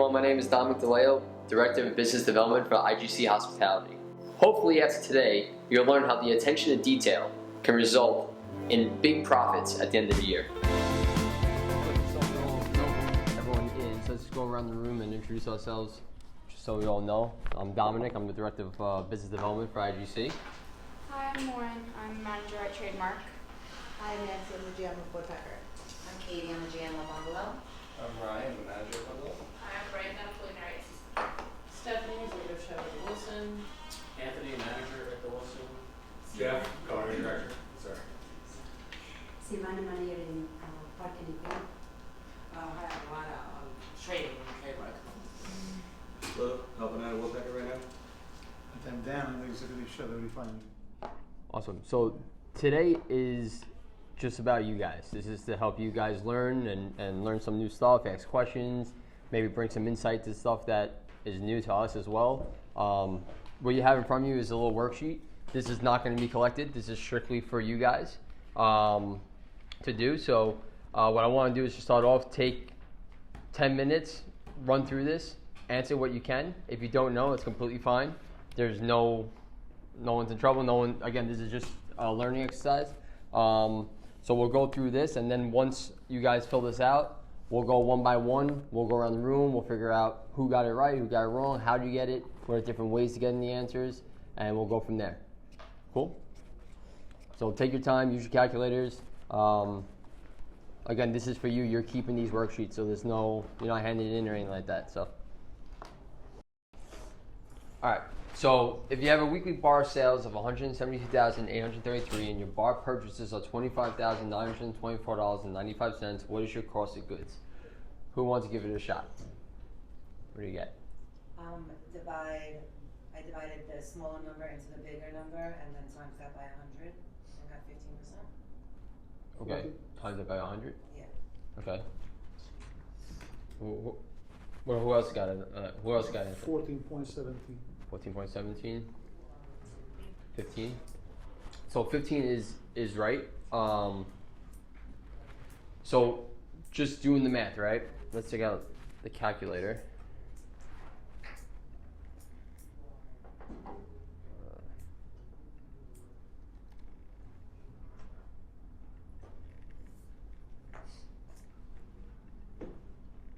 everyone, my name is Dominick, Director of Business Development for IGC Hospitality. Hopefully after today, you'll learn how the attention to detail can result in big profits at the end of the year. So we all know who everyone is. Let's go around the room and introduce ourselves just so we all know. I'm Dominick, I'm the Director of Business Development for IGC. Hi, I'm Lauren. I'm manager at Trademark. I'm Nancy, I'm the GM of Woodpecker. I'm Katie, I'm the GM of Bungalow. I'm Ryan, the manager of Bungalow. I'm Brandon, I'm culinary assistant. Stephanie, executive chef at the Wilson. Anthony, manager at the Wilson. Jeff, culinary director. Sorry. Silvana, manager in Parque Nicole. Hi, I'm Lana. I'm trading in Trademark. Lou, helping out at Woodpecker right now. And I'm Dan, I'm the executive chef at Refinery. Awesome. So today is just about you guys. This is to help you guys learn and learn some new stuff, ask questions, maybe bring some insight to stuff that is new to us as well. What you have in front of you is a little worksheet. This is not going to be collected. This is strictly for you guys to do. So what I want to do is just start off, take 10 minutes, run through this, answer what you can. If you don't know, it's completely fine. There's no one's in trouble. No one, again, this is just a learning exercise. So we'll go through this, and then once you guys fill this out, we'll go one by one. We'll go around the room. We'll figure out who got it right, who got it wrong, how do you get it, what are different ways to get in the answers, and we'll go from there. Cool? So take your time, use your calculators. Again, this is for you. You're keeping these worksheets, so there's no, you're not handing it in or anything like that. So, all right. So if you have a weekly bar sales of $172,833 and your bar purchases are $25,924.95, what is your cost of goods? Who wants to give it a shot? What do you get? I divided the smaller number into the bigger number and then times that by 100 and got 15%. Okay, times it by 100? Yeah. Okay. Who else got it? Who else got it? 14.17. 14.17, 15. So 15 is right. So just doing the math, right? Let's take out the calculator.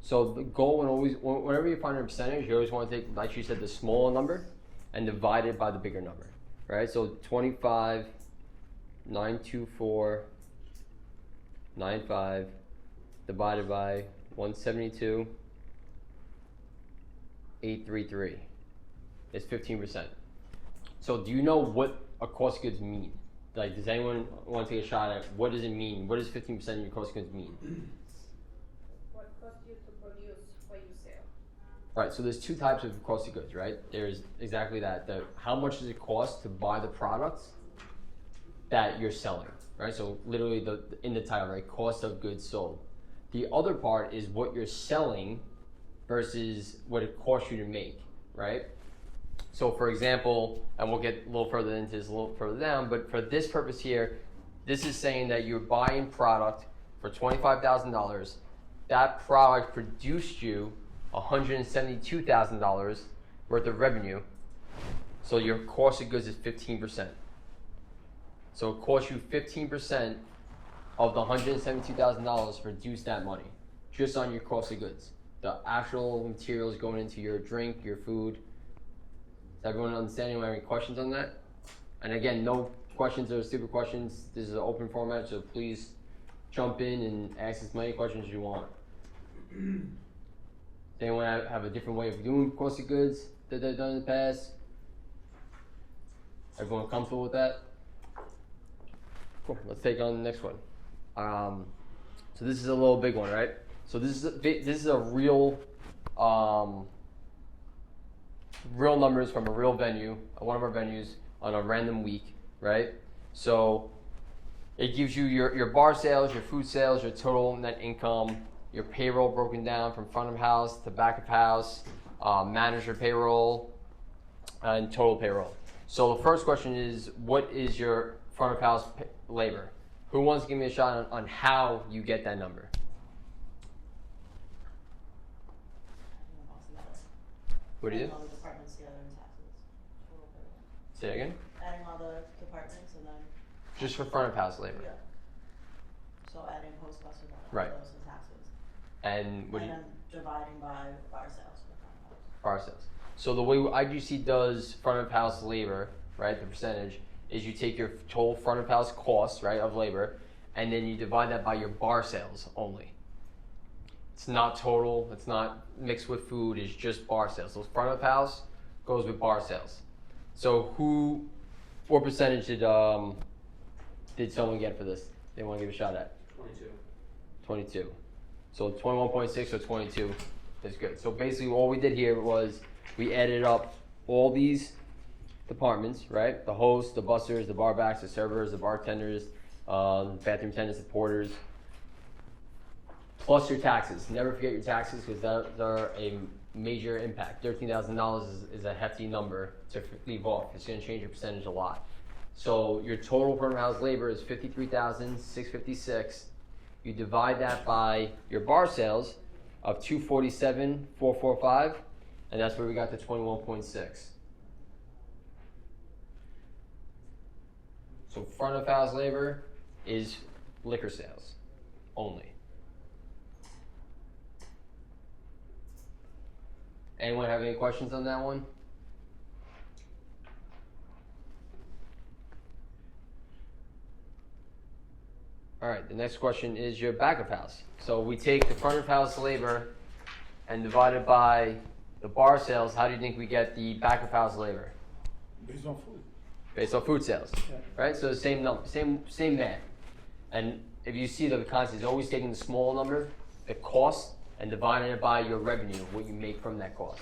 So the goal, whenever you find a percentage, you always want to take, like you said, the smaller number and divide it by the bigger number, right? So 25,924.95 divided by 172,833 is 15%. So do you know what a cost of goods mean? Like, does anyone want to take a shot at what does it mean? What does 15% of your cost of goods mean? Right, so there's two types of cost of goods, right? There's exactly that. How much does it cost to buy the products that you're selling, right? So literally in the title, right? Cost of goods sold. The other part is what you're selling versus what it costs you to make, right? So for example, and we'll get a little further into this a little further down, but for this purpose here, this is saying that you're buying product for $25,000. That product produced you $172,000 worth of revenue. So your cost of goods is 15%. So it costs you 15% of the $172,000 to produce that money, just on your cost of goods. The actual materials going into your drink, your food. Does everyone understand? Anyone have any questions on that? And again, no questions are stupid questions. This is an open format, so please jump in and ask as many questions as you want. Does anyone have a different way of doing cost of goods that they've done in the past? Everyone comfortable with that? Cool. Let's take on the next one. So this is a little big one, right? So this is a real numbers from a real venue, one of our venues on a random week, right? So it gives you your bar sales, your food sales, your total net income, your payroll broken down from front of house to back of house, manager payroll, and total payroll. So the first question is, what is your front of house labor? Who wants to give me a shot on how you get that number? What do you do? Adding all the departments together and taxes. Total payroll. Say it again? Adding all the departments and then, Just for front of house labor. yeah. So adding post costs and all Right. those and taxes. And what do And you, then dividing by bar sales for front house. bar sales. So the way IGC does front of house labor, right, the percentage, is you take your total front of house cost, right, of labor, and then you divide that by your bar sales only. It's not total, it's not mixed with food, it's just bar sales. So front of house goes with bar sales. So what percentage did someone get for this? They want to give a shot at? 22. 22. So 21.6 or 22 is good. So basically all we did here was we added up all these departments, right? The hosts, the bussers, the barbacks, the servers, the bartenders, bathroom attendants, the porters, plus your taxes. Never forget your taxes because they're a major impact. $13,000 is a hefty number to leave off. It's going to change your percentage a lot. So your total front of house labor is $53,656. You divide that by your bar sales of $247,445, and that's where we got the 21.6. So front of house labor is liquor sales only. Anyone have any questions on that one? All right, the next question is your back of house. So we take the front of house labor and divide it by the bar sales. How do you think we get the back of house labor? Based on food. Based on food sales, Yeah. right? So the same number, same math. And if you see the concept is always taking the small number, the cost, and dividing it by your revenue, what you make from that cost,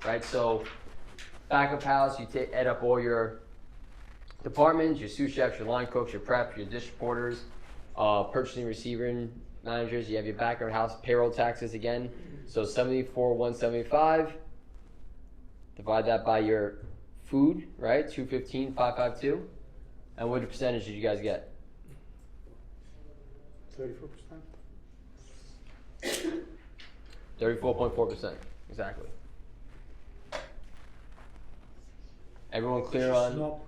right? So back of house, you add up all your departments, your sous chefs, your line cooks, your prep, your dish porters, purchasing, receiving managers. You have your back of house payroll taxes again. So 74,175. Divide that by your food, right? 215,552. And what percentage did you guys get? 34%. 34.4%. Exactly. Everyone clear on? Not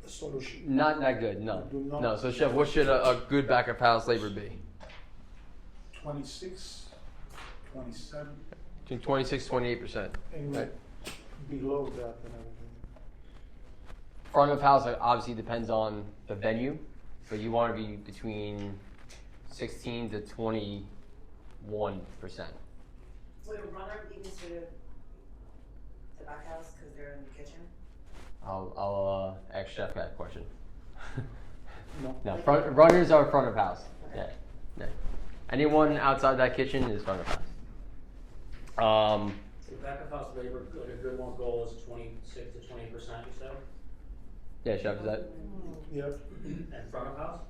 a solution. Not that good. No. Do not- No. So chef, what should a good back of house labor be? 26, 27, Between 26 and 28%. and Right. below that and everything. Front of house obviously depends on the venue, but you want to be between 16 to 21%. Would a runner be considered the back house because they're in the kitchen? I'll ask chef that question. No. No, runners are front of house. Yeah. Yeah. Anyone outside that kitchen is front of house. So back of house labor, like a good one goal is 26 to 20%, you said? Yeah, chef, is that? Yep. And front of house?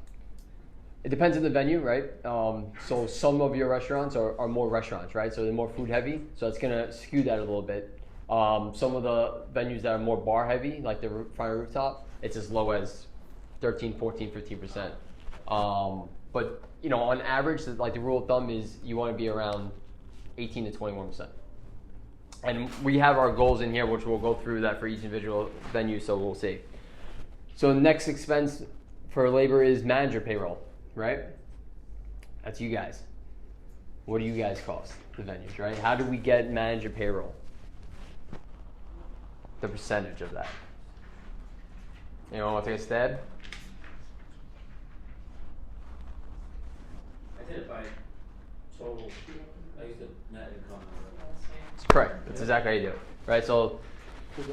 It depends on the venue, right? So some of your restaurants are more restaurants, right? So they're more food heavy, so it's gonna skew that a little bit. Some of the venues that are more bar heavy, like the front rooftop, it's as low as 13, 14, 15%. But on average, like the rule of thumb is you want to be around 18 to 21%. And we have our goals in here, which we'll go through that for each individual venue, so we'll see. So the next expense for labor is manager payroll, right? That's you guys. What do you guys cost the venues, right? How do we get manager payroll? The percentage of that. Anyone want to take a stab? I did it by total, I used the net income. That's correct. That's exactly how you do it, right? So Good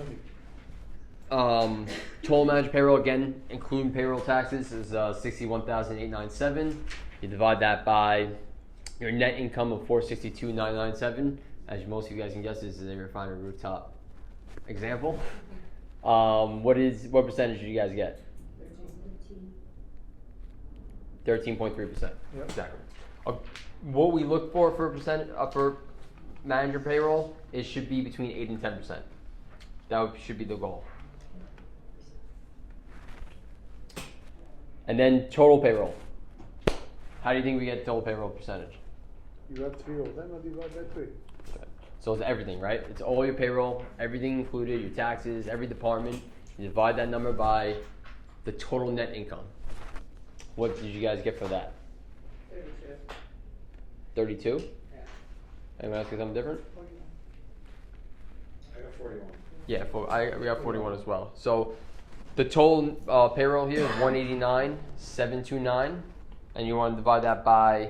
on you. total manager payroll, again, including payroll taxes, is 61,897. You divide that by your net income of 462,997. As most of you guys can guess, this is a refinery rooftop example. What percentage did you guys get? 13.3%. Yep. Exactly. What we look for for manager payroll should be between 8 and 10%. That should be the goal. And then total payroll. How do you think we get total payroll percentage? You got 3 of them, I divide by 3. So it's everything, right? It's all your payroll, everything included, your taxes, every department. You divide that number by the total net income. What did you guys get for that? 32? Yeah. Anyone else get something different? I got 41. Yeah, we got 41 as well. So the total payroll here is 189,729, and you want to divide that by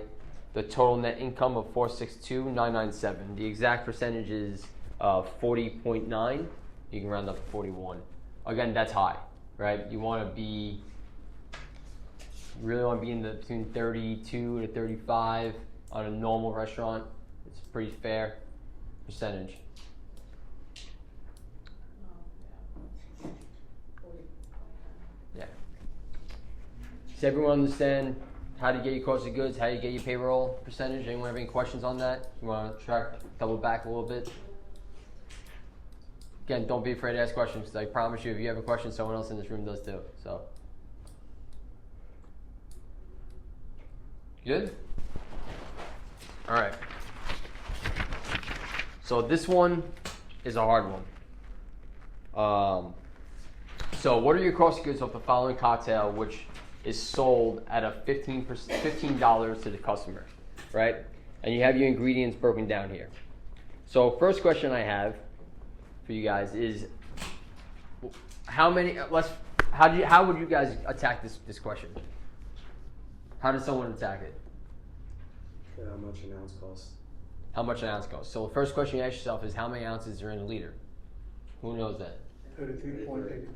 the total net income of 462,997. The exact percentage is 40.9. You can round up to 41. Again, that's high, right? You really want to be in between 32 to 35 on a normal restaurant. It's a pretty fair percentage. Yeah. Does everyone understand how to get your cost of goods, how you get your payroll percentage? Anyone have any questions on that? You want to double back a little bit? Again, don't be afraid to ask questions, because I promise you, if you have a question, someone else in this room does too. So, good? All right. So this one is a hard one. So what are your cost of goods of the following cocktail, which is sold at a $15 to the customer, right? And you have your ingredients broken down here. So first question I have for you guys is, how would you guys attack this question? How does someone attack it? How much an ounce costs? How much an ounce costs. So the first question you ask yourself is, how many ounces are in a liter? Who knows that? 33.8.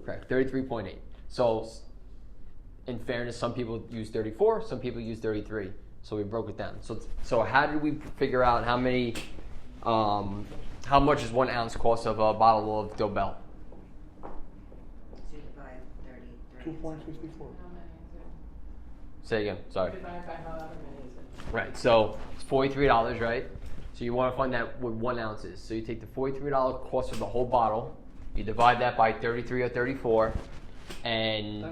Correct, 33.8. So in fairness, some people use 34, some people use 33. So we broke it down. So how did we figure out how much is 1 ounce cost of a bottle of Dobel? 2.54. Say again, sorry. Right, so it's $43, right? So you want to find that what 1 ounce is. So you take the $43 cost of the whole bottle, you divide that by 33 or 34, and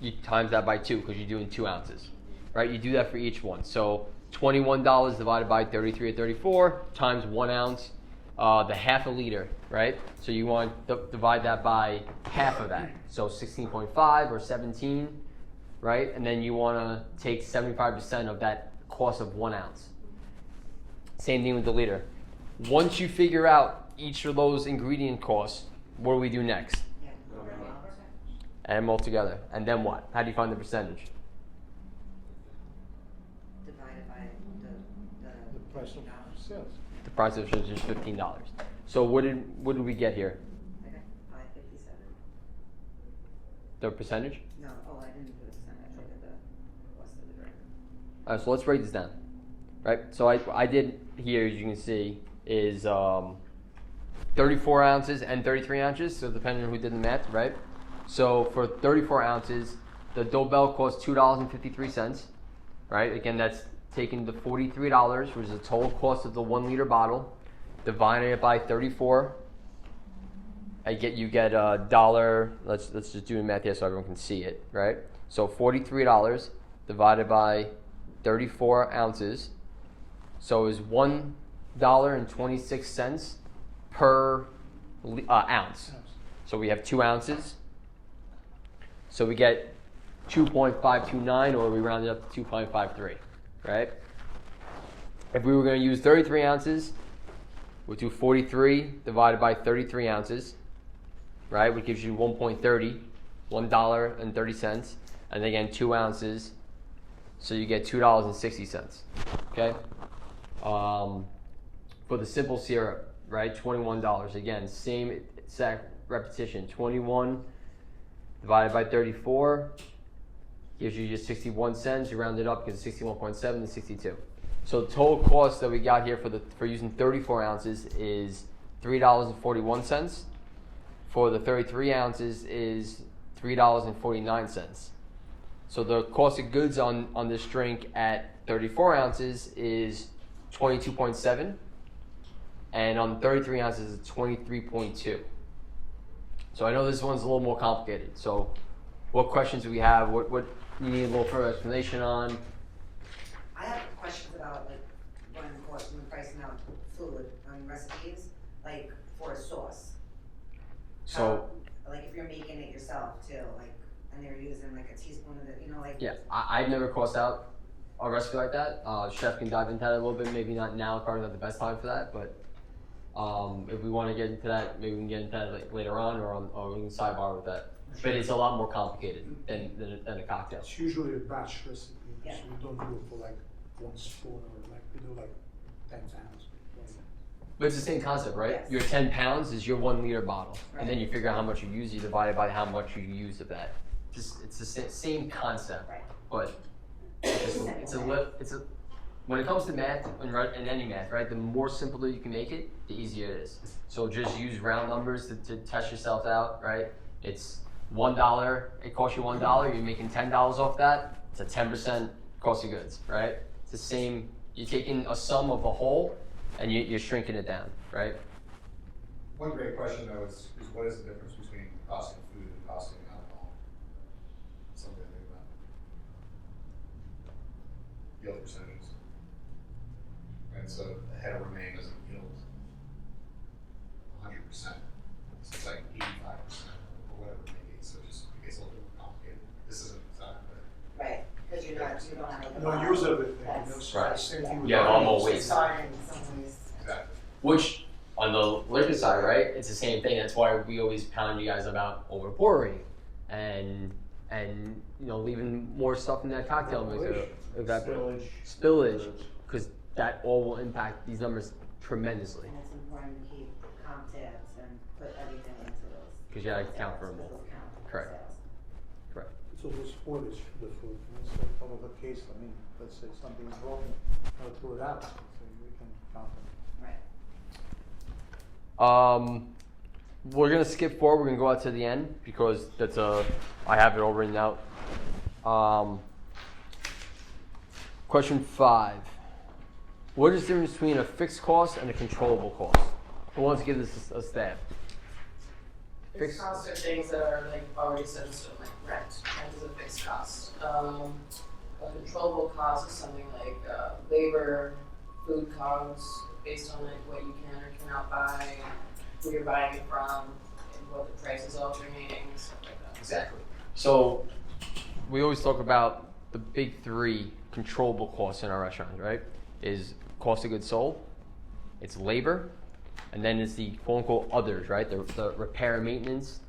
you times that by 2, because you're doing 2 ounces, right? You do that for each one. So $21 divided by 33 or 34 times 1 ounce, the half a liter, right? So you want to divide that by half of that. So 16.5 or 17, right? And then you want to take 75% of that cost of 1 ounce. Same thing with the liter. Once you figure out each of those ingredient costs, what do we do next? Add them all together. And then what? How do you find the percentage? Divided by The price of sales. The price of sales is $15. So what did we get here? I got 557. The percentage? No, I didn't do the percentage. I did the cost of the drink. All right, so let's break this down. Right? So I did here, as you can see, is 34 ounces and 33 ounces, so depending on who did the math, right? So for 34 ounces, the Dobel costs $2.53, right? Again, that's taking the $43, which is the total cost of the 1 liter bottle, dividing it by 34. You get a dollar. Let's just do the math here so everyone can see it, right? So $43 divided by 34 ounces. So is $1.26 per ounce. So we have 2 ounces. So we get 2.529, or we round it up to 2.53, right? If we were going to use 33 ounces, we'll do 43 divided by 33 ounces, right? Which gives you 1.30, $1.30, and again 2 ounces, so you get $2.60, okay? For the simple syrup, right, $21. Again, same exact repetition. 21 divided by 34 gives you just 61 cents. You round it up because it's 61.7 to 62. So the total cost that we got here for using 34 ounces is $3.41. For the 33 ounces is $3.49. So the cost of goods on this drink at 34 ounces is 22.7, and on 33 ounces it's 23.2. So I know this one's a little more complicated. So what questions do we have? What you need a little further explanation on? I have questions about when pricing out food, recipes, like for a sauce. So Like if you're making it yourself too, like, and they're using like a teaspoon of it, you know, like. yeah, I've never crossed out a recipe like that. Chef can dive into that a little bit. Maybe not now, probably not the best time for that, but if we want to get into that, maybe we can get into that like later on, or we can sidebar with that. But it's a lot more complicated than a cocktail. It's usually a batch recipe, Yeah. so we don't do it for like 1 spoon or like, we do like 10 pounds. But it's the same concept, right? Yes. Your 10 pounds is your 1 liter bottle, and then Right. you figure out how much you use. You divide it by how much you use of that. It's the same concept, Right. but when it comes to math and any math, right? The more simpler you can make it, the easier it is. So just use round numbers to test yourself out, right? It's $1. It costs you $1. You're making $10 off that. It's a 10% cost of goods, right? It's the same. You're taking a sum of the whole, and you're shrinking it down, right? One great question though is what is the difference between costing food and costing alcohol? Something to think about. Yield percentages. And so a head of romaine doesn't yield 100%. So it's like 85% or whatever it may be. So it gets a little bit more complicated. This isn't exact, but Right, because you don't have like a. No bottle. use of it, That's- Right. Same thing with Yeah, wine. normal waste. Starting in some ways. exactly. Which, on the liquor side, right, it's the same thing. That's why we always pound you guys about over pouring and leaving more stuff in that cocktail mixer. Spillage, because that all will impact these numbers tremendously. And it's important to keep comp tabs and put everything into those. Because you gotta account for them all. Those count for Correct. sales. Correct. It's also spoilage for the food. Let's say out of a case, I mean, let's say something's wrong, I'll throw it out, so we can count them. Right. We're gonna skip forward. We're gonna go out to the end because I have it all written out. Question 5. What is the difference between a fixed cost and a controllable cost? Who wants to give this a stab? Fixed costs are things that are like already set in stone, like rent. Rent is a fixed cost. A controllable cost is something like labor, food costs, based on like what you can or cannot buy, who you're buying it from, and what the price is alternating, stuff like that. Exactly. So we always talk about the big 3 controllable costs in our restaurants, right? Is cost of goods sold, it's labor, and then it's the quote unquote others, right? The repair and maintenance,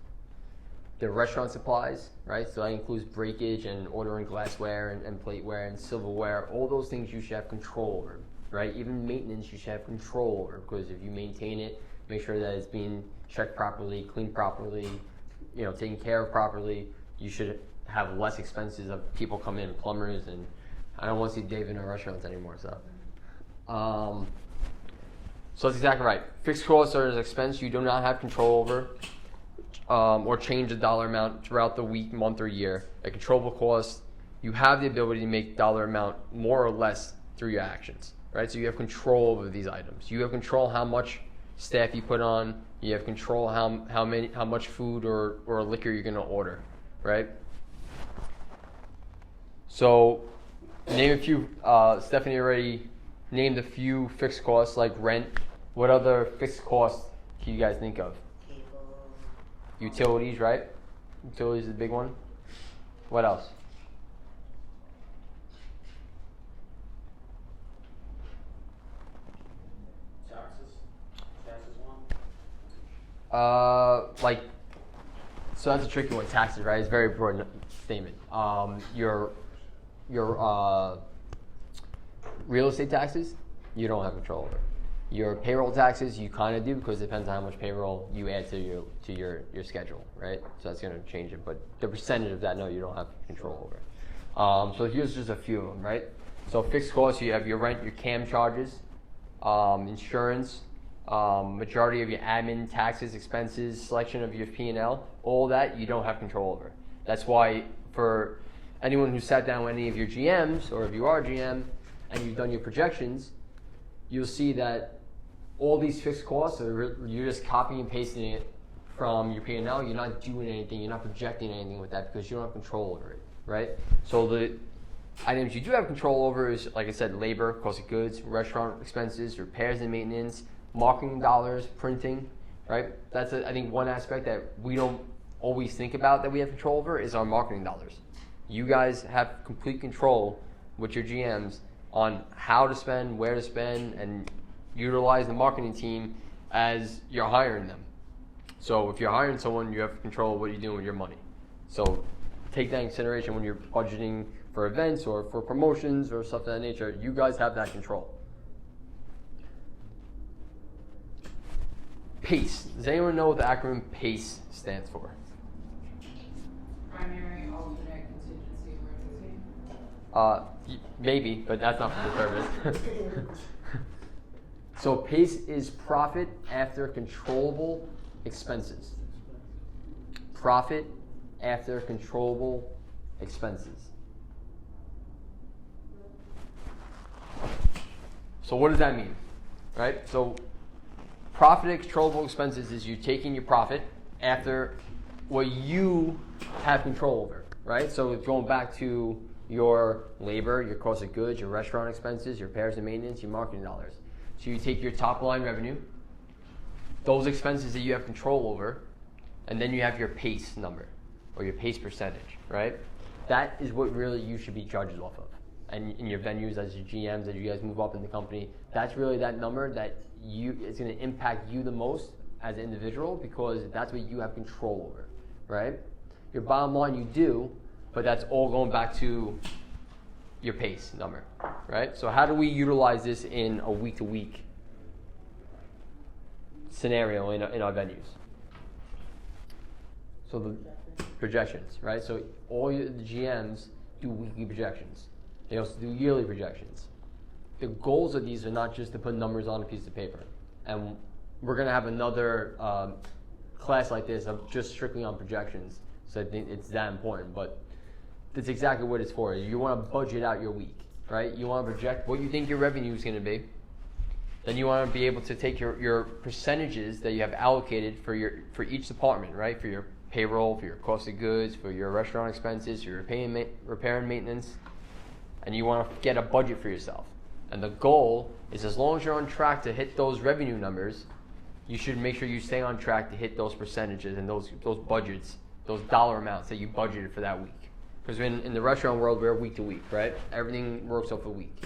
the restaurant supplies, right? So that includes breakage and ordering glassware and plateware and silverware. All those things you should have control over, right? Even maintenance you should have control over, because if you maintain it, make sure that it's being checked properly, cleaned properly, taken care of properly, you should have less expenses of people coming in, plumbers, and I don't want to see Dave in our restaurants anymore, so. So that's exactly right. Fixed costs are an expense you do not have control over, or change the dollar amount throughout the week, month, or year. A controllable cost, you have the ability to make dollar amount more or less through your actions, right? So you have control over these items. You have control how much staff you put on. You have control how much food or liquor you're going to order, right? So name a few. Stephanie already named a few fixed costs like rent. What other fixed costs can you guys think of? Cable. Utilities, right? Utilities is a big one. What else? Taxes one. So that's a tricky one. Taxes, right? It's a very important statement. Your real estate taxes, you don't have control over. Your payroll taxes, you kind of do, because it depends on how much payroll you add to your schedule, right? So that's going to change it. But the percentage of that, no, you don't have control over. So here's just a few of them, right? So fixed costs, you have your rent, your CAM charges, insurance, majority of your admin, taxes, expenses, selection of your P&L, all that you don't have control over. That's why for anyone who sat down with any of your GMs, or if you are a GM and you've done your projections, you'll see that all these fixed costs, you're just copying and pasting it from your P&L. You're not doing anything. You're not projecting anything with that because you don't have control over it, right? So items you do have control over is, like I said, labor, cost of goods, restaurant expenses, repairs and maintenance, marketing dollars, printing, right? That's, I think, one aspect that we don't always think about that we have control over is our marketing dollars. You guys have complete control with your GMs on how to spend, where to spend, and utilize the marketing team as you're hiring them. So if you're hiring someone, you have control of what you're doing with your money. So take that in consideration when you're budgeting for events or for promotions or stuff of that nature. You guys have that control. PACE. Does anyone know what the acronym PACE stands for? Primary, alternate, contingency, emergency. Maybe, but that's not for the purpose. So PACE is profit after controllable expenses. Profit after controllable expenses. So what does that mean? Right? So profit and controllable expenses is you taking your profit after what you have control over, right? So it's going back to your labor, your cost of goods, your restaurant expenses, your repairs and maintenance, your marketing dollars. So you take your top line revenue, those expenses that you have control over, and then you have your PACE number or your PACE percentage, right? That is what really you should be judged off of. And in your venues, as your GMs, as you guys move up in the company, that's really that number that it's going to impact you the most as an individual, because that's what you have control over, right? Your bottom line you do, but that's all going back to your PACE number, right? So how do we utilize this in a week-to-week scenario in our venues? So the projections, right? So all the GMs do weekly projections. They also do yearly projections. The goals of these are not just to put numbers on a piece of paper. And we're going to have another class like this of just strictly on projections. So I think it's that important. But that's exactly what it's for. You want to budget out your week, right? You want to project what you think your revenue is going to be. Then you want to be able to take your percentages that you have allocated for each department, right? For your payroll, for your cost of goods, for your restaurant expenses, your repair and maintenance. And you want to get a budget for yourself. And the goal is, as long as you're on track to hit those revenue numbers, you should make sure you stay on track to hit those percentages and those budgets, those dollar amounts that you budgeted for that week. Because in the restaurant world, we're week to week, right? Everything works off a week.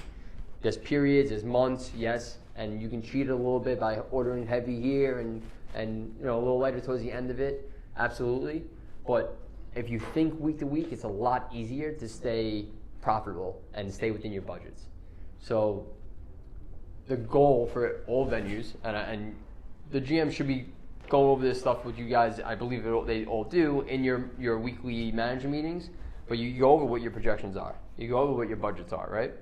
There's periods, there's months, yes, and you can cheat a little bit by ordering heavy here and a little lighter towards the end of it, absolutely. But if you think week to week, it's a lot easier to stay profitable and stay within your budgets. So the goal for all venues, and the GM should be going over this stuff with you guys, I believe they all do, in your weekly manager meetings, but you go over what your projections are. You go over what your budgets are, right?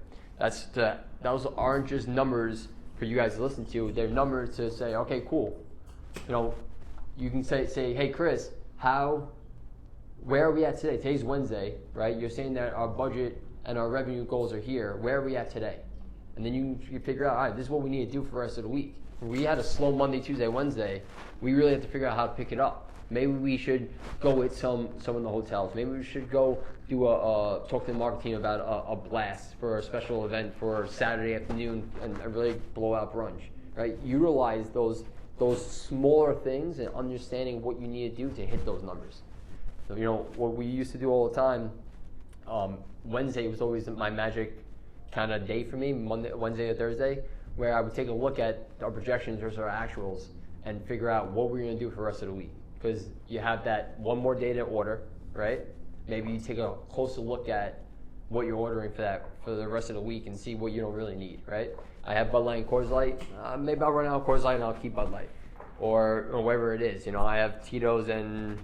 Those aren't just numbers for you guys to listen to. They're numbers to say, okay, cool. You can say, hey, Chris, where are we at today? Today's Wednesday, right? You're saying that our budget and our revenue goals are here. Where are we at today? And then you figure out, all right, this is what we need to do for the rest of the week. If we had a slow Monday, Tuesday, Wednesday, we really have to figure out how to pick it up. Maybe we should go with some of the hotels. Maybe we should go do talk to the marketing team about a blast for a special event for Saturday afternoon and a really blowout brunch, right? Utilize those smaller things and understanding what you need to do to hit those numbers. So, what we used to do all the time, Wednesday was always my magic kind of day for me, Wednesday or Thursday, where I would take a look at our projections versus our actuals and figure out what we're going to do for the rest of the week. Because you have that one more day to order, right? Maybe you take a closer look at what you're ordering for the rest of the week and see what you don't really need, right? I have Bud Light and Coors Light. Maybe I'll run out of Coors Light and I'll keep Bud Light, or whatever it is. I have Tito's and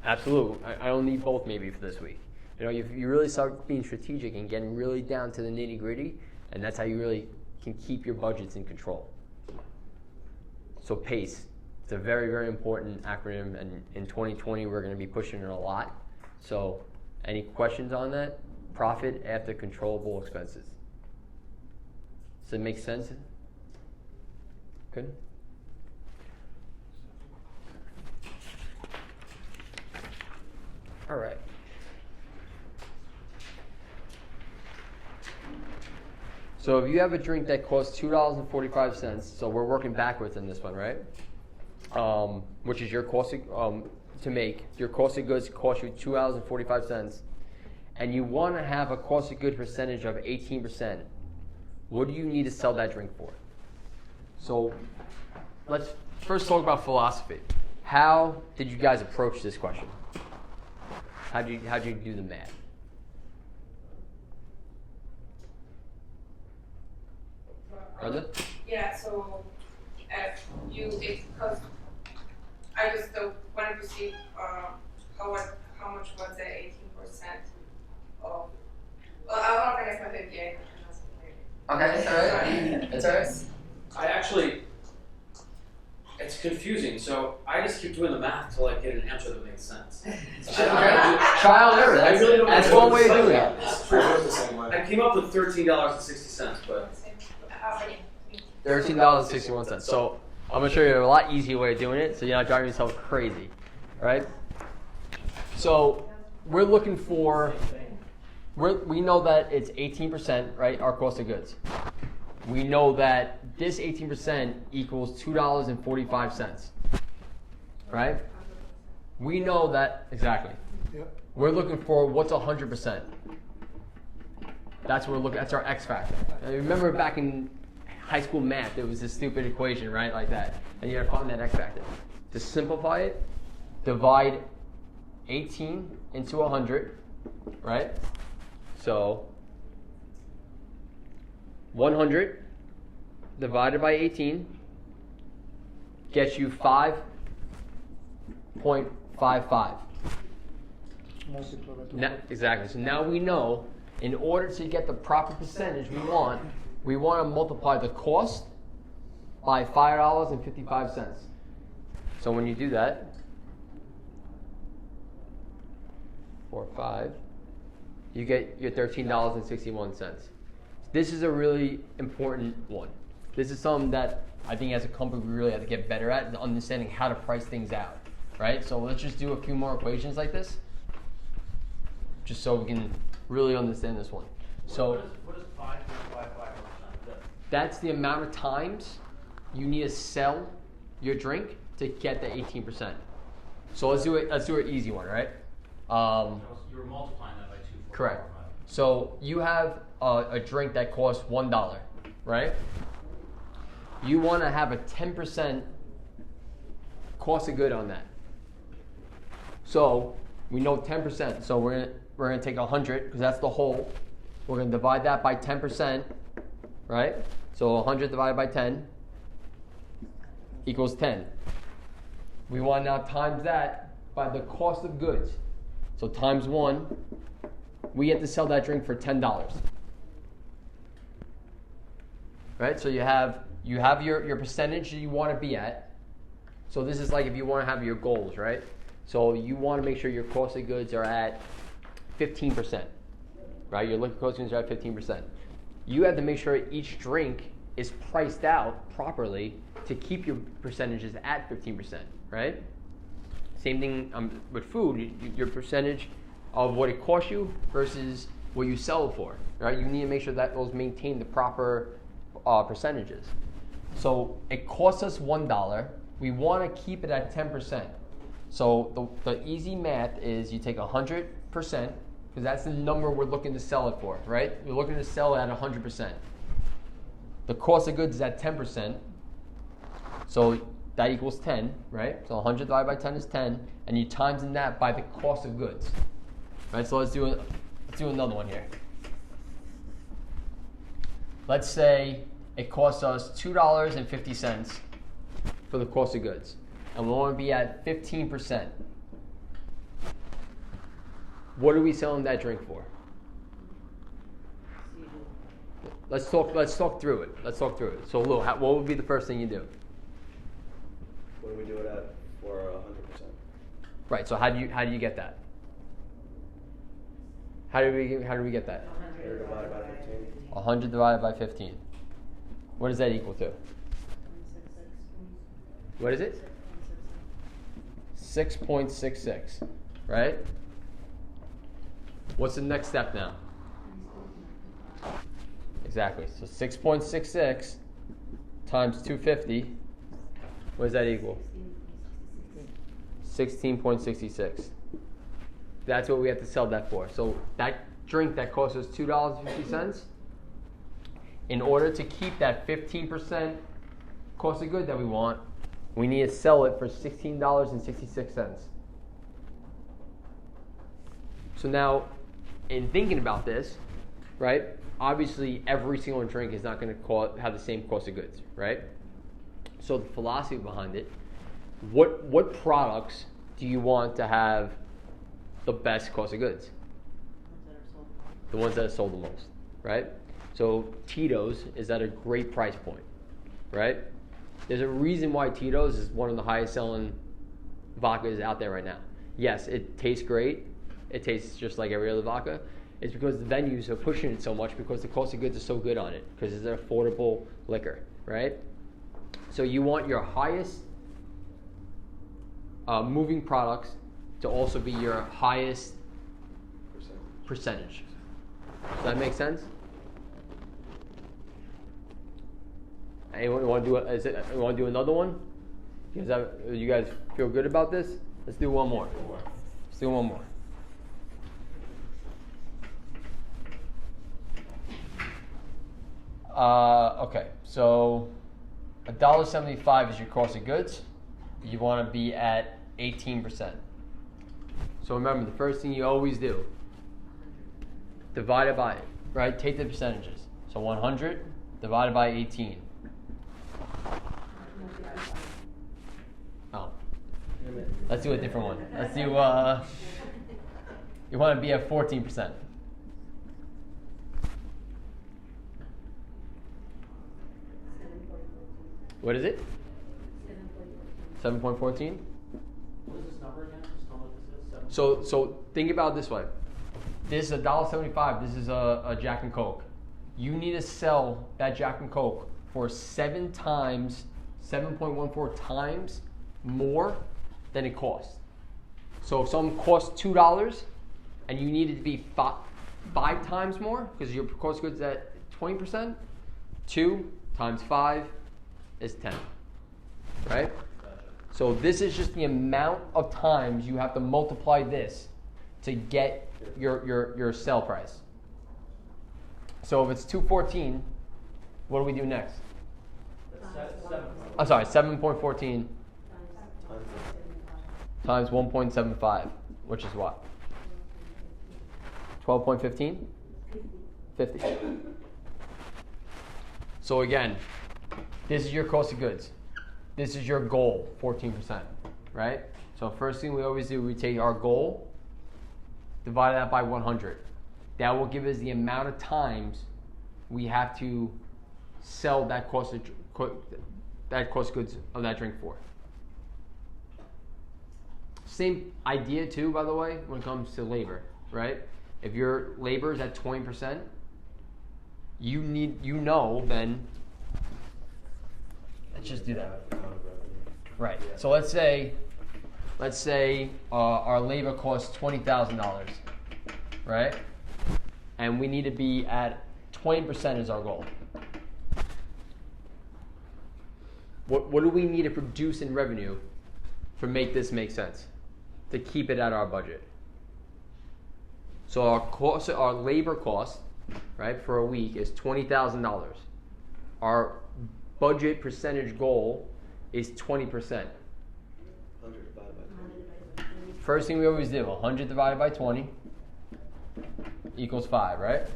Absolute. I don't need both maybe for this week. If you really start being strategic and getting really down to the nitty gritty, and that's how you really can keep your budgets in control. So PACE. It's a very, very important acronym, and in 2020 we're going to be pushing it a lot. So any questions on that? Profit after controllable expenses. Does it make sense? Good? All right. So if you have a drink that costs $2.45, so we're working backwards in this one, right? Which is your cost to make. Your cost of goods cost you $2.45, and you want to have a cost of goods percentage of 18%. What do you need to sell that drink for? So let's first talk about philosophy. How did you guys approach this question? How'd you do the math? Brenda? Yeah, so because I just wanted to see how much was the 18% of. Well, I'm not gonna explain it yet. Okay, it's alright. It's alright. I actually, it's confusing. So I just keep doing the math till I get an answer that makes sense. Trial and error. That's one way of doing it. I came up with $13.60, but $13.61. So I'm gonna show you a lot easier way of doing it, so you're not driving yourself crazy, right? So we're looking for. We know that it's 18%, right? Our cost of goods. We know that this 18% equals $2.45, right? We know that exactly. Yep. We're looking for what's 100%. That's what we're looking. That's our X factor. And remember back in high school math, there was this stupid equation, right, like that, and you had to find that X factor. To simplify it, divide 18 into 100, right? So 100 divided by 18 gets you 5.55. Now, exactly. So now we know in order to get the proper percentage we want to multiply the cost by $5.55. So when you do that, 4, 5, you get your $13.61. This is a really important one. This is something that I think as a company we really have to get better at, understanding how to price things out, right? So let's just do a few more equations like this, just so we can really understand this one. So what is 5.55%? That's the amount of times you need to sell your drink to get the 18%. So let's do an easy one, right? You were multiplying that by 2. Correct. So you have a drink that costs $1, right? You want to have a 10% cost of good on that. So we know 10%. So we're gonna take 100 because that's the whole. We're gonna divide that by 10%, right? So 100 divided by 10 equals 10. We want to now times that by the cost of goods. So times 1, we have to sell that drink for $10. Right? So you have your percentage that you want to be at. So this is like if you want to have your goals, right? So you want to make sure your cost of goods are at 15%. Right? Your liquor cost of goods are at 15%. You have to make sure each drink is priced out properly to keep your percentages at 15%, right? Same thing with food. Your percentage of what it costs you versus what you sell it for, right? You need to make sure that those maintain the proper percentages. So it costs us $1. We want to keep it at 10%. So the easy math is you take 100%, because that's the number we're looking to sell it for, right? We're looking to sell it at 100%. The cost of goods is at 10%. So that equals 10, right? So 100 divided by 10 is 10, and you times in that by the cost of goods. Right, so let's do another one here. Let's say it costs us $2.50 for the cost of goods, and we want to be at 15%. What are we selling that drink for? Let's talk through it. So Lou, what would be the first thing you do? What do we do it at for 100%? Right. So how do you get that? How do we get that? 100 divided by 15. 100 divided by 15. What does that equal to? What is it? 6.66. Right? What's the next step now? Exactly. So 6.66 times 250. What does that equal? 16.66. That's what we have to sell that for. So that drink that costs us $2.50, in order to keep that 15% cost of good that we want, we need to sell it for $16.66. So now, in thinking about this, right, obviously every single drink is not going to have the same cost of goods, right? So the philosophy behind it, what products do you want to have the best cost of goods? The ones that are sold the most, right? So Tito's is at a great price point, right? There's a reason why Tito's is one of the highest selling vodkas out there right now. Yes, it tastes great. It tastes just like every other vodka. It's because the venues are pushing it so much because the cost of goods is so good on it, because it's an affordable liquor, right? So you want your highest moving products to also be your highest percentage. Does that make sense? Anyone want to do another one? You guys feel good about this? Let's do one more. Let's do one more. Okay, so $1.75 is your cost of goods. You want to be at 18%. So remember, the first thing you always do, divide it by it, right? Take the percentages. So 100 divided by 18. Oh, let's do a different one. Let's do, you want to be at 14%. What is it? 7.14. What is this number again? Just tell me what this is. So think about it this way. This is $1.75. This is a Jack and Coke. You need to sell that Jack and Coke for 7.14 times more than it costs. So if something costs $2 and you need it to be five times more because your cost of goods is at 20%, 2 times 5 is 10, right? So this is just the amount of times you have to multiply this to get your sell price. So if it's 214, what do we do next? I'm sorry, 7.14 times 1.75, which is what? 12.15? 50. So again, this is your cost of goods. This is your goal, 14%, right? So first thing we always do, we take our goal, divide that by 100. That will give us the amount of times we have to sell that cost of goods of that drink for. Same idea too, by the way, when it comes to labor, right? If your labor is at 20%, then let's just do that. Right. So let's say our labor costs $20,000, right? And we need to be at 20% is our goal. What do we need to produce in revenue to make this make sense? To keep it at our budget. So our labor cost, right, for a week is $20,000. Our budget percentage goal is 20%. 100 divided by 20. First thing we always do, 100 divided by 20 equals 5, right?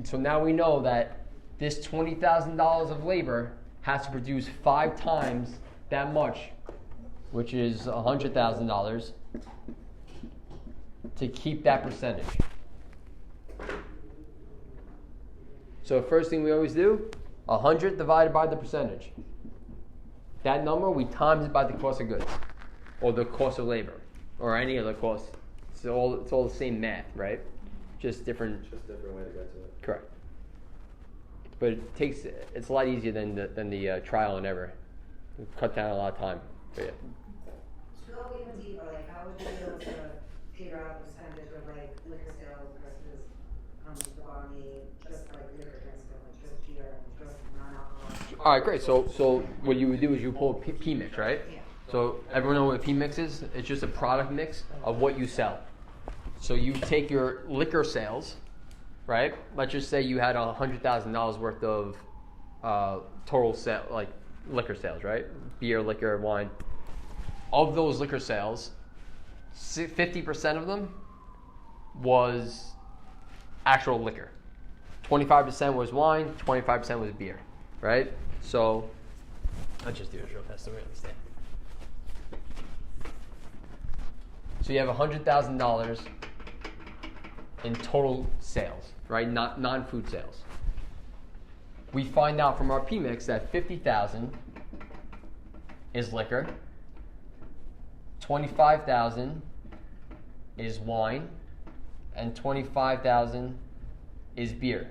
So now we know that this $20,000 of labor has to produce 5 times that much, which is $100,000, to keep that percentage. So first thing we always do, 100 divided by the percentage. That number, we times it by the cost of goods, or the cost of labor, or any other cost. It's all the same math, right? Just different way to get to it. Correct. But it's a lot easier than the trial and error. It cut down a lot of time for you. To go even deeper, like how would you be able to figure out the percentage of like liquor sales versus the barley, just All right, great. So what you would do is you pull a P mix, right? Yeah. So everyone know what a P mix is? It's just a product mix of what you sell. So you take your liquor sales, right? Let's just say you had $100,000 worth of total sale, like liquor sales, right? Beer, liquor, wine. Of those liquor sales, 50% of them was actual liquor. 25% was wine, 25% was beer, right? So let's just do this real fast so we understand. So you have $100,000 in total sales, right? Not non-food sales. We find out from our P mix that 50,000 is liquor, 25,000 is wine, and 25,000 is beer.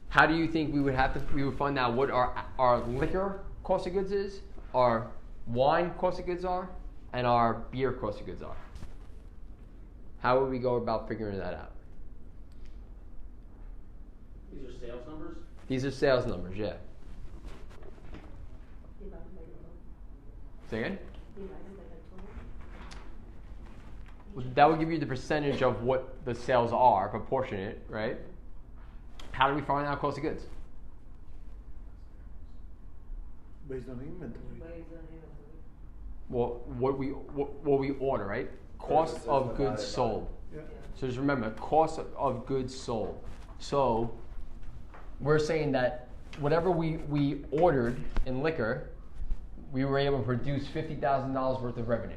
How do you think we would find out what our liquor cost of goods is, our wine cost of goods are, and our beer cost of goods are? How would we go about figuring that out? These are sales numbers? These are sales numbers, yeah. Say again? That would give you the percentage of what the sales are, proportionate, right? How do we find out cost of goods? Based on inventory. Well, what we order, right? Cost of goods sold. Yeah. So just remember, cost of goods sold. So we're saying that whatever we ordered in liquor, we were able to produce $50,000 worth of revenue.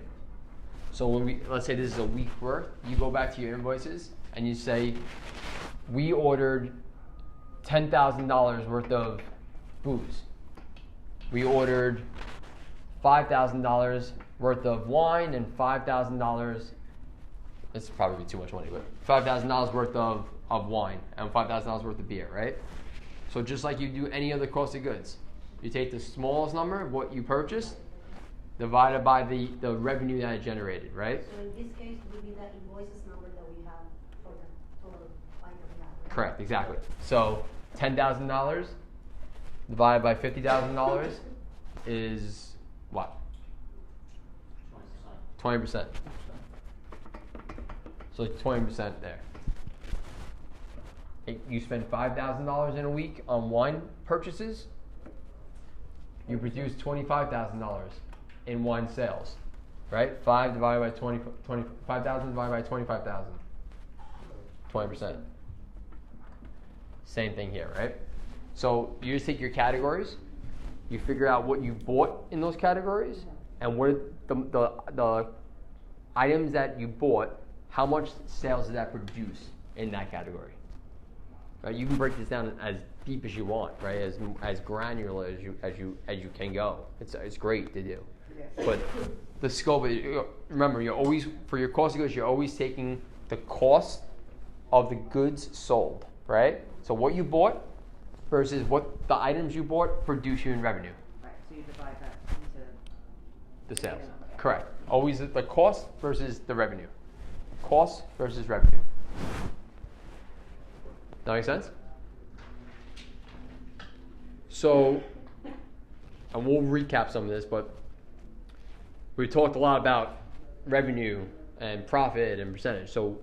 So when let's say this is a week worth, you go back to your invoices and you say, we ordered $10,000 worth of booze. We ordered $5,000 worth of wine and $5,000. This is probably too much money, but $5,000 worth of wine and $5,000 worth of beer, right? So just like you do any other cost of goods, you take the smallest number of what you purchased, divided by the revenue that it generated, right? So in this case, we need that invoices number that we have for the total item we have, right? Correct, exactly. So $10,000 divided by $50,000 is what? 20%. So 20% there. You spend $5,000 in a week on wine purchases, you produce $25,000 in wine sales, right? 5 divided by 5,000 divided by 25,000. 20%. Same thing here, right? So you just take your categories, you figure out what you bought in those categories, and what the items that you bought, how much sales did that produce in that category? Right? You can break this down as deep as you want, right? As granular as you can go. It's great to do. But the scope, remember, you're always, for your cost of goods, you're always taking the cost of the goods sold, right? So what you bought versus what the items you bought produce you in revenue. Right, so you divide that into The sales. Correct. Always the cost versus the revenue. Cost versus revenue. That make sense? So, and we'll recap some of this, but we talked a lot about revenue and profit and percentage. So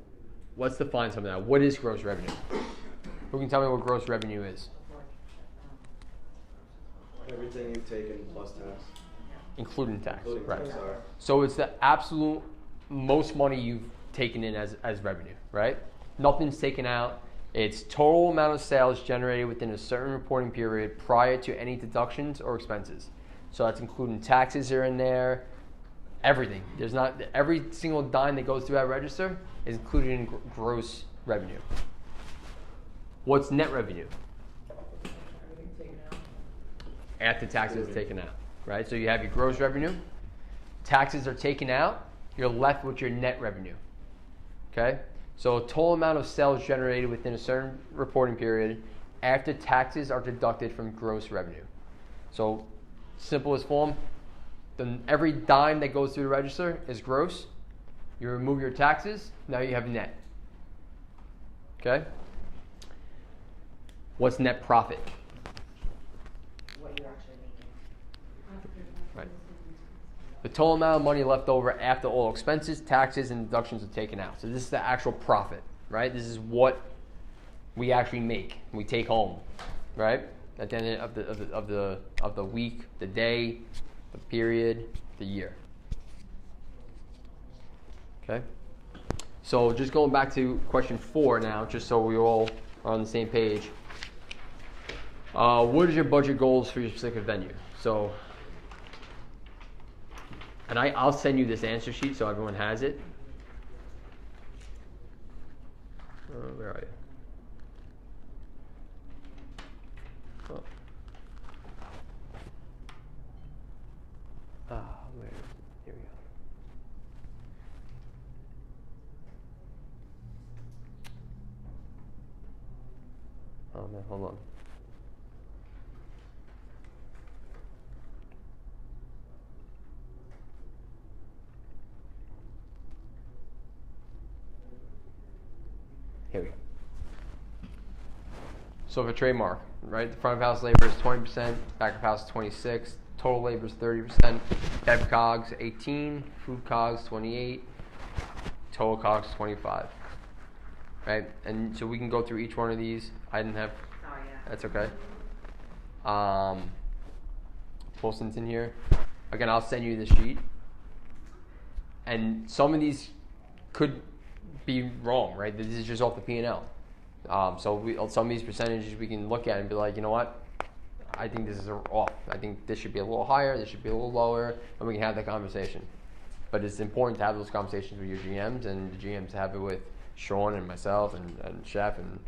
let's define some of that. What is gross revenue? Who can tell me what gross revenue is? Everything you've taken plus tax. Including tax. Including Right. tax, sorry. So it's the absolute most money you've taken in as revenue, right? Nothing's taken out. It's total amount of sales generated within a certain reporting period prior to any deductions or expenses. So that's including taxes are in there, everything. There's not every single dime that goes through that register is included in gross revenue. What's net revenue? Everything taken out. After taxes are taken out, right? So you have your gross revenue, taxes are taken out, you're left with your net revenue. Okay? So total amount of sales generated within a certain reporting period after taxes are deducted from gross revenue. So simplest form, then every dime that goes through the register is gross. You remove your taxes, now you have net. Okay? What's net profit? actually making? Right. The total amount of money left over after all expenses, taxes, and deductions are taken out. So this is the actual profit, right? This is what we actually make, we take home, right? At the end of the week, the day, the period, the year. Okay. So just going back to question 4 now, just so we all are on the same page. What is your budget goals for your specific venue? So, and I'll send you this answer sheet so everyone has it. Where are you? Oh. Where? Here we go. Oh man, hold on. Here we go. So for trademark, right, the front of house labor is 20%, back of house 26%, total labor is 30%, bev cogs 18%, food cogs 28%, total cogs 25%. Right, and so we can go through each one of these. I didn't have. Sorry, yeah. That's okay. Wilson's in here. Again, I'll send you the sheet. And some of these could be wrong, right? This is just off the P&L. So some of these percentages we can look at and be like, you know what? I think this is off. I think this should be a little higher. This should be a little lower, and we can have that conversation. But it's important to have those conversations with your GMs, and the GMs have it with Sean and myself and Chef and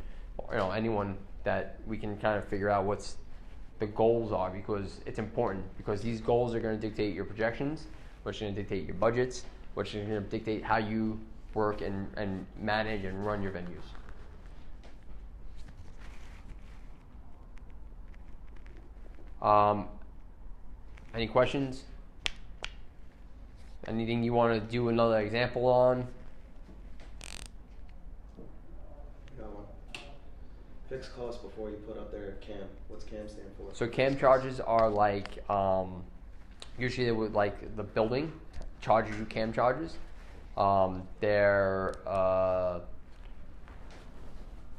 anyone that we can kind of figure out what's the goals are, because it's important, because these goals are going to dictate your projections, which is going to dictate your budgets, which is going to dictate how you work and manage and run your venues. Any questions? Anything you want to do another example on? Got one. Fixed cost before you put up their CAM. What's CAM stand for? So CAM charges are like, usually they would, like, the building charges you CAM charges. They're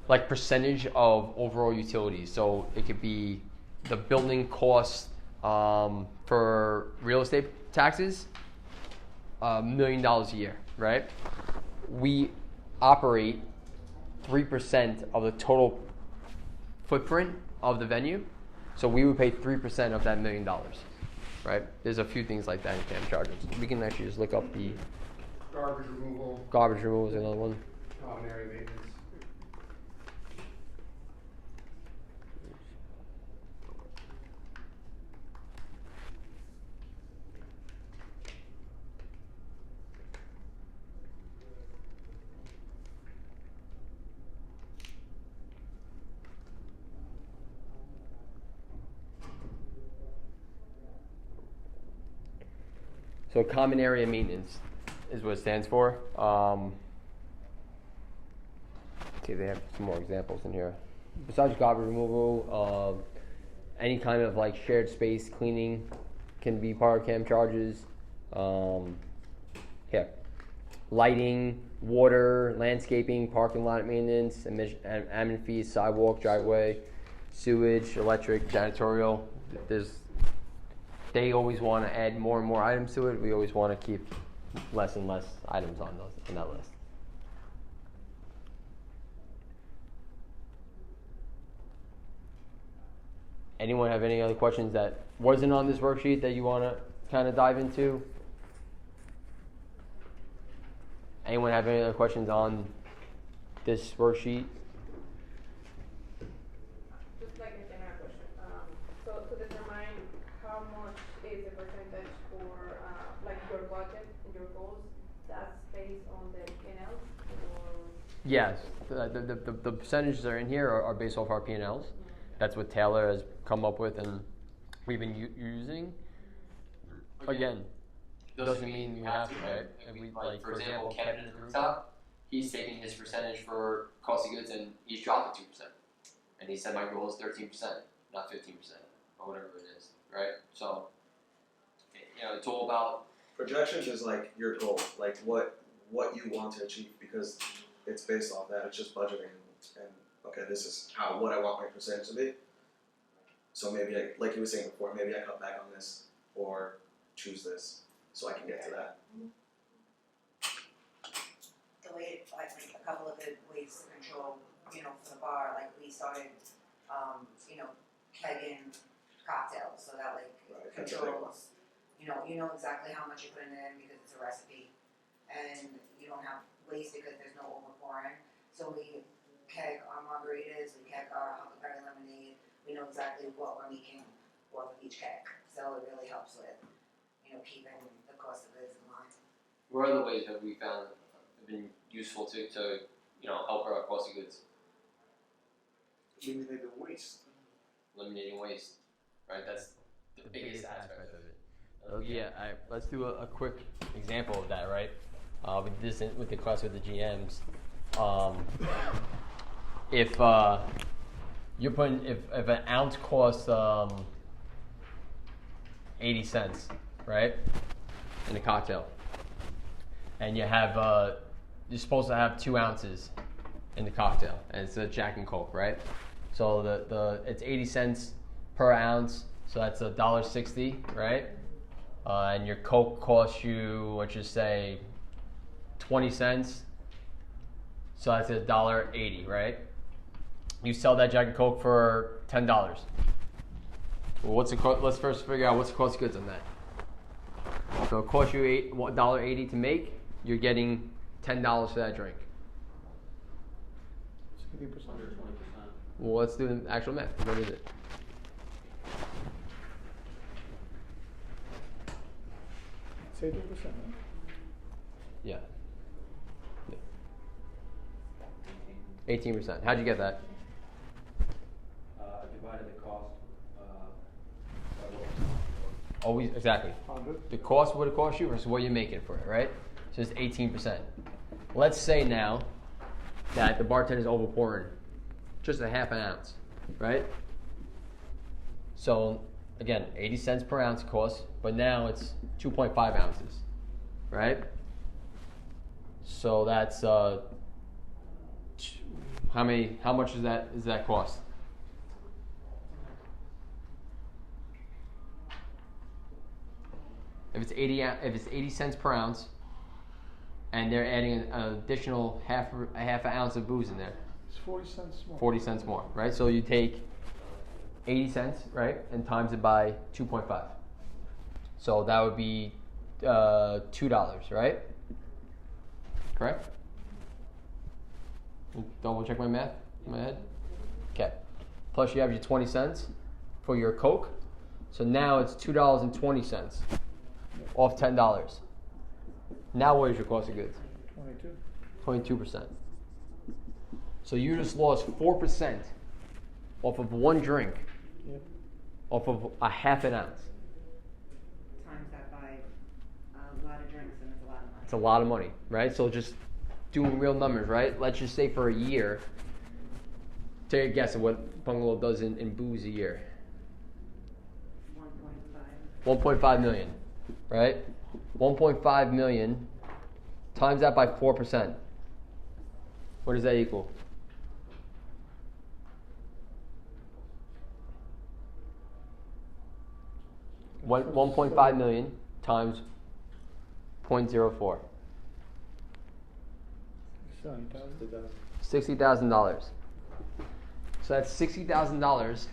like percentage of overall utilities. So it could be the building cost for real estate taxes, $1 million a year, right? We operate 3% of the total footprint of the venue, so we would pay 3% of that $1 million, right? There's a few things like that in CAM charges. We can actually just look up the Garbage removal. Garbage removal is another one. Common area maintenance. So common area maintenance is what it stands for. See, they have some more examples in here. Besides garbage removal, any kind of like shared space cleaning can be part of CAM charges. Lighting, water, landscaping, parking lot maintenance, admin fees, sidewalk, driveway, sewage, electric, janitorial. They always want to add more and more items to it. We always want to keep less and less items on that list. Anyone have any other questions that wasn't on this worksheet that you want to kind of dive into? Anyone have any other questions on this worksheet? Just like a general question. So to determine how much is the percentage for like your budget and your goals, that's based on the P&Ls or? Yes, the percentages that are in here are based off our P&Ls. That's what Taylor has come up with and we've been using. Again, doesn't mean you have to, right? And we, like, for example, Kevin at the rooftop, he's taking his percentage for cost of goods and he's dropping 2%. And he said my goal is 13%, not 15%, or whatever it is. right? So, it's all about Projections is like your goal, like what you want to achieve, because it's based off that. It's just budgeting and okay, this is what I want my percentage to be. So maybe like you were saying before, maybe I cut back on this or choose this so I can get to that. The way, like a couple of good ways to control, for the bar, like we started, kegging cocktails, so that Right, controls, you know exactly how much you're putting in because it's a recipe, and you don't have waste because there's no overpouring. So we keg our margaritas, we keg our huckleberry lemonade, we know exactly what we're making off of each keg, so it really helps with, keeping the cost of goods in line. what other ways have we found have been useful to help our cost of goods? Eliminate the waste. Eliminating waste, right? That's the biggest aspect of it. Yeah, let's do a quick example of that, right? With the class with the GMs. If you're putting, if an ounce costs 80 cents, right, in a cocktail, and you have you're supposed to have 2 ounces in the cocktail, and it's a Jack and Coke, right? So it's 80 cents per ounce, so that's $1.60, right? And your Coke costs you, let's just say, 20 cents, so that's $1.80, right? You sell that Jack and Coke for $10. Well, let's first figure out what's the cost of goods on that. So it costs you $1.80 to make. You're getting $10 for that drink. 60%. Under 20%. Well, let's do the actual math. What is it? Say 2%. Yeah. 18%. How'd you get that? Divided the cost by what Always, exactly. 100. The cost would it cost you versus what you're making for it, right? So it's 18%. Let's say now that the bartender's overpouring just a half an ounce, right? So again, 80 cents per ounce cost, but now it's 2.5 ounces, right? So that's how much is that cost? If it's 80 cents per ounce, and they're adding an additional half an ounce of booze in there, It's 40 cents more. 40 cents more, right? So you take 80 cents, right, and times it by 2.5. So that would be $2, right? Correct? Double check my math in my head. Okay. Plus you have your 20 cents for your Coke. So now it's $2.20 off $10. Now what is your cost of goods? 22. 22%. So you just lost 4% off of one drink, Yep. off of a half an ounce. Times that by a lot of drinks, and it's a lot of money. It's a lot of money, right? So just doing real numbers, right? Let's just say for a year, take a guess at what Bungalow does in booze a year. 1.5 million, right? 1.5 million times that by 4%. What does that equal? What 1.5 million times 0.04. $60,000. So that's $60,000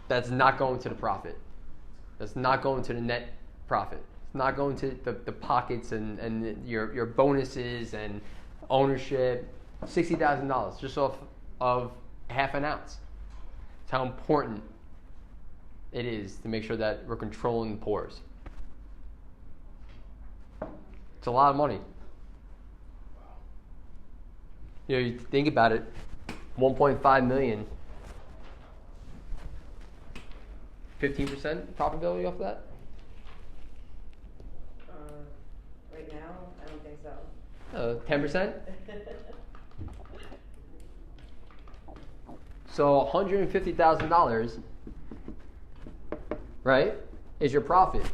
that's not going to the profit. That's not going to the net profit. It's not going to the pockets and your bonuses and ownership. $60,000 just off of half an ounce. It's how important it is to make sure that we're controlling the pours. It's a lot of money. You think about it, 1.5 million, 15% profitability off that? Right now, I don't think so. 10%? So $150,000 right, is your profit.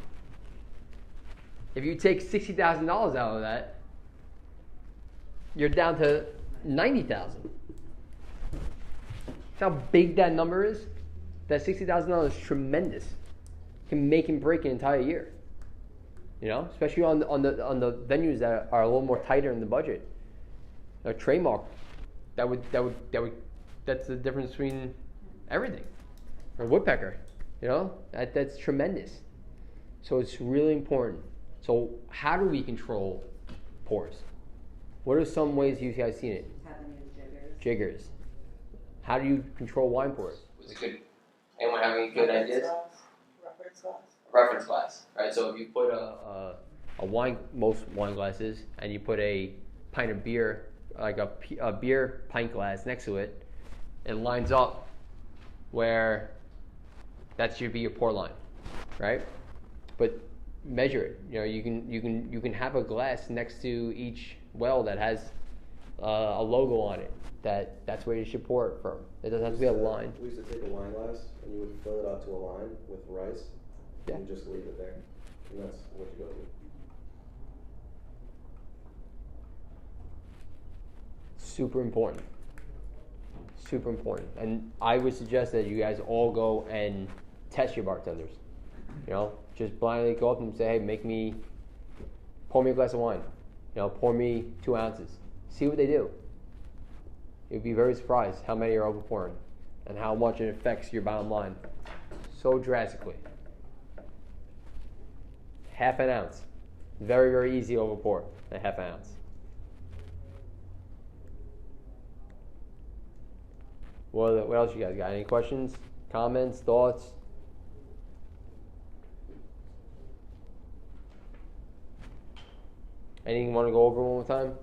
If you take $60,000 out of that, you're down to $90,000. How big that number is? That $60,000 is tremendous. It can make and break an entire year. You know, especially on the venues that are a little more tighter in the budget. A trademark, that's the difference between everything. Or woodpecker, you know, that's tremendous. So it's really important. So how do we control pours? What are some ways you guys seen it? Jiggers. How do you control wine pours? Was it good? Anyone have any good ideas? Reference glass. Reference glass, right? So if you put most wine glasses, and you put a pint of beer, like a beer pint glass next to it, it lines up where that should be your pour line, right? But measure it. You know, you can have a glass next to each well that has a logo on it. That's where you should pour it from. It doesn't have to be a line. We used to take a wine glass and you would fill it up to a line with rice, and you just leave it there, and that's what you go to. Super important. Super important. And I would suggest that you guys all go and test your bartenders. You know, just blindly go up and say, hey, pour me a glass of wine. You know, pour me 2 ounces. See what they do. You'd be very surprised how many are over pouring and how much it affects your bottom line so drastically. Half an ounce. Very, very easy over pour at half an ounce. What else you guys got? Any questions, comments, thoughts? Anything you want to go over one more time?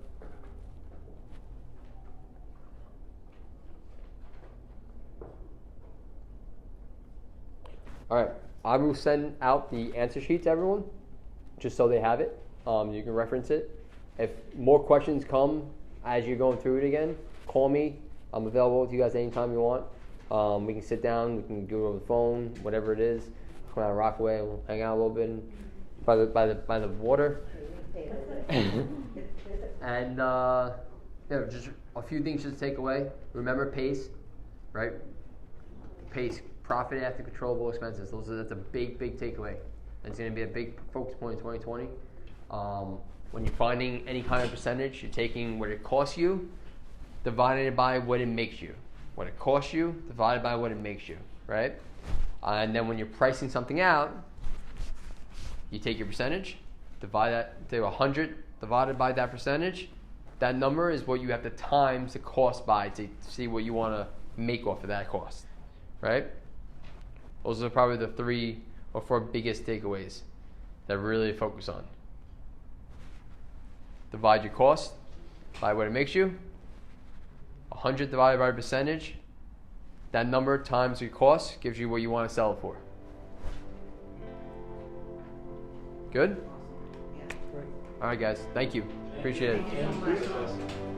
All right, I will send out the answer sheet to everyone, just so they have it. You can reference it. If more questions come as you're going through it again, call me. I'm available to you guys anytime you want. We can sit down, we can do it over the phone, whatever it is. Come out of Rockaway, we'll hang out a little bit by the water. And just a few things to take away. Remember PACE, right? PACE, profit after controllable expenses. That's a big takeaway. It's going to be a big focus point in 2020. When you're finding any kind of percentage, you're taking what it costs you, divided by what it makes you. What it costs you, divided by what it makes you, right? And then when you're pricing something out, you take your percentage, divide that to 100, divided by that percentage. That number is what you have to times the cost by to see what you want to make off of that cost, right? Those are probably the 3 or 4 biggest takeaways that really focus on. Divide your cost by what it makes you. 100 divided by a percentage. That number times your cost gives you what you want to sell it for. Good? Great. All right, guys. Thank you. Appreciate it. Thank you so much.